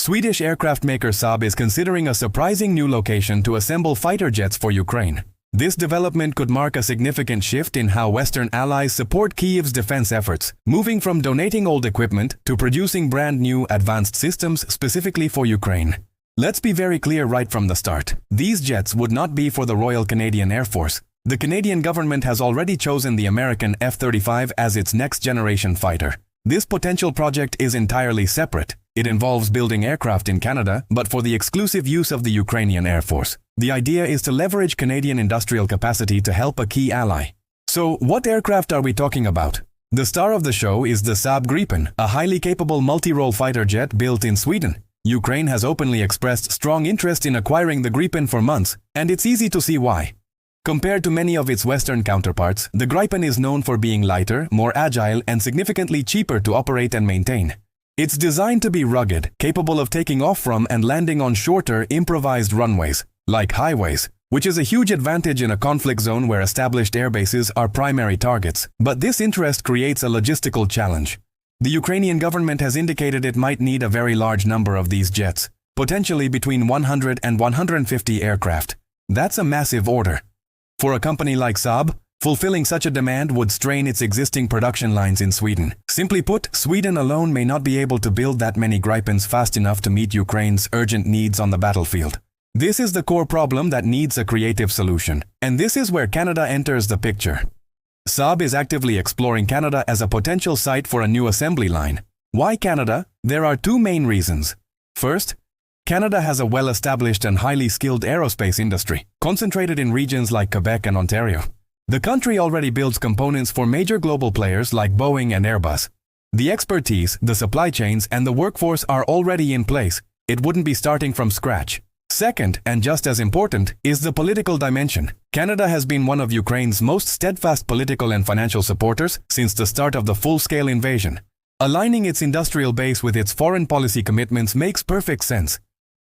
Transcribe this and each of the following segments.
Swedish aircraft maker Saab is considering a surprising new location to assemble fighter jets for Ukraine. This development could mark a significant shift in how Western allies support Kyiv's defense efforts, moving from donating old equipment to producing brand new advanced systems specifically for Ukraine. Let's be very clear right from the start. These jets would not be for the Royal Canadian Air Force. The Canadian government has already chosen the American F-35 as its next-generation fighter. This potential project is entirely separate. It involves building aircraft in Canada, but for the exclusive use of the Ukrainian Air Force. The idea is to leverage Canadian industrial capacity to help a key ally. So, what aircraft are we talking about? The star of the show is the Saab Gripen, a highly capable multi-role fighter jet built in Sweden. Ukraine has openly expressed strong interest in acquiring the Gripen for months, and it's easy to see why. Compared to many of its Western counterparts, the Gripen is known for being lighter, more agile, and significantly cheaper to operate and maintain. It's designed to be rugged, capable of taking off from and landing on shorter, improvised runways, like highways, which is a huge advantage in a conflict zone where established airbases are primary targets. But this interest creates a logistical challenge. The Ukrainian government has indicated it might need a very large number of these jets, potentially between 100 and 150 aircraft. That's a massive order. For a company like Saab, fulfilling such a demand would strain its existing production lines in Sweden. Simply put, Sweden alone may not be able to build that many Gripens fast enough to meet Ukraine's urgent needs on the battlefield. This is the core problem that needs a creative solution. And this is where Canada enters the picture. Saab is actively exploring Canada as a potential site for a new assembly line. Why Canada? There are two main reasons. First, Canada has a well-established and highly skilled aerospace industry, concentrated in regions like Quebec and Ontario. The country already builds components for major global players like Boeing and Airbus. The expertise, the supply chains, and the workforce are already in place. It wouldn't be starting from scratch. Second, and just as important, is the political dimension. Canada has been one of Ukraine's most steadfast political and financial supporters since the start of the full-scale invasion. Aligning its industrial base with its foreign policy commitments makes perfect sense.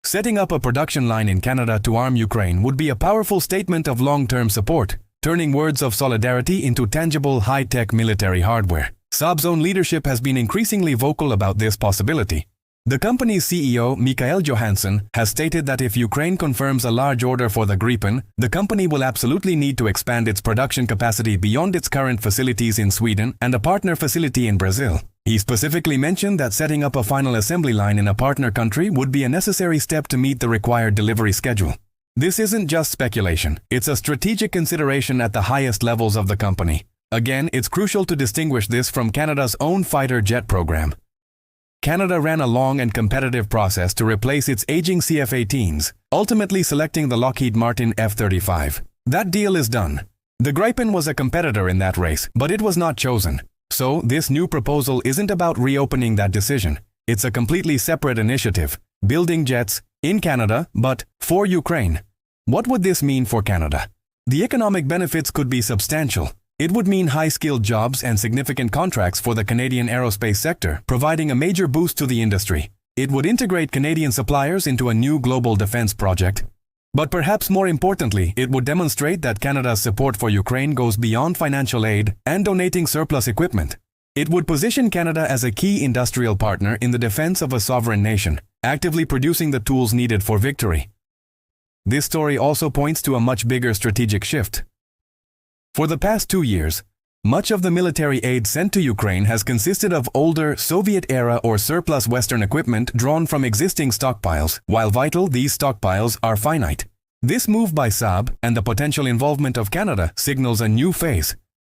Setting up a production line in Canada to arm Ukraine would be a powerful statement of long-term support, turning words of solidarity into tangible high-tech military hardware. Saab's own leadership has been increasingly vocal about this possibility. The company's CEO, Mikael Johansson, has stated that if Ukraine confirms a large order for the Gripen, the company will absolutely need to expand its production capacity beyond its current facilities in Sweden and a partner facility in Brazil. He specifically mentioned that setting up a final assembly line in a partner country would be a necessary step to meet the required delivery schedule. This isn't just speculation, it's a strategic consideration at the highest levels of the company. Again, it's crucial to distinguish this from Canada's own fighter jet program. Canada ran a long and competitive process to replace its aging CF-18s, ultimately selecting the Lockheed Martin F-35. That deal is done. The Gripen was a competitor in that race, but it was not chosen. So, this new proposal isn't about reopening that decision. It's a completely separate initiative, building jets in Canada, but for Ukraine. What would this mean for Canada? The economic benefits could be substantial. It would mean high-skilled jobs and significant contracts for the Canadian aerospace sector, providing a major boost to the industry. It would integrate Canadian suppliers into a new global defense project. But perhaps more importantly, it would demonstrate that Canada's support for Ukraine goes beyond financial aid and donating surplus equipment. It would position Canada as a key industrial partner in the defense of a sovereign nation, actively producing the tools needed for victory. This story also points to a much bigger strategic shift. For the past 2 years, much of the military aid sent to Ukraine has consisted of older Soviet-era or surplus Western equipment drawn from existing stockpiles. While vital, these stockpiles are finite. This move by Saab and the potential involvement of Canada signals a new phase.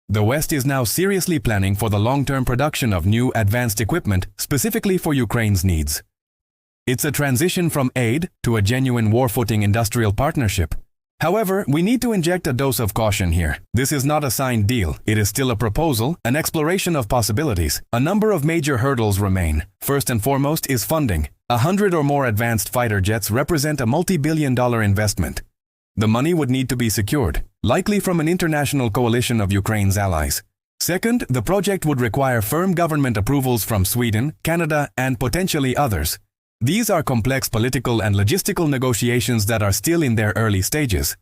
The West is now seriously planning for the long-term production of new advanced equipment specifically for Ukraine's needs. It's a transition from aid to a genuine war-footing industrial partnership. However, we need to inject a dose of caution here. This is not a signed deal. It is still a proposal, an exploration of possibilities. A number of major hurdles remain. First and foremost is funding. 100 or more advanced fighter jets represent a multi-billion-dollar investment. The money would need to be secured, likely from an international coalition of Ukraine's allies. Second, the project would require firm government approvals from Sweden, Canada, and potentially others. These are complex political and logistical negotiations that are still in their early stages.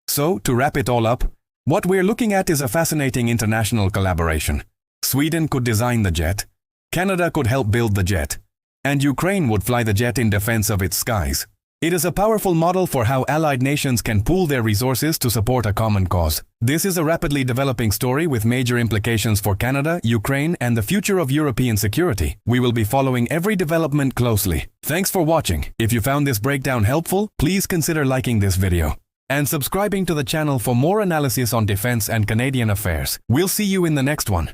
So, to wrap it all up, what we're looking at is a fascinating international collaboration. Sweden could design the jet. Canada could help build the jet. and Ukraine would fly the jet in defense of its skies. It is a powerful model for how allied nations can pool their resources to support a common cause. This is a rapidly developing story with major implications for Canada, Ukraine, and the future of European security. We will be following every development closely. Thanks for watching. If you found this breakdown helpful, please consider liking this video and subscribing to the channel for more analysis on defense and Canadian affairs. We'll see you in the next one.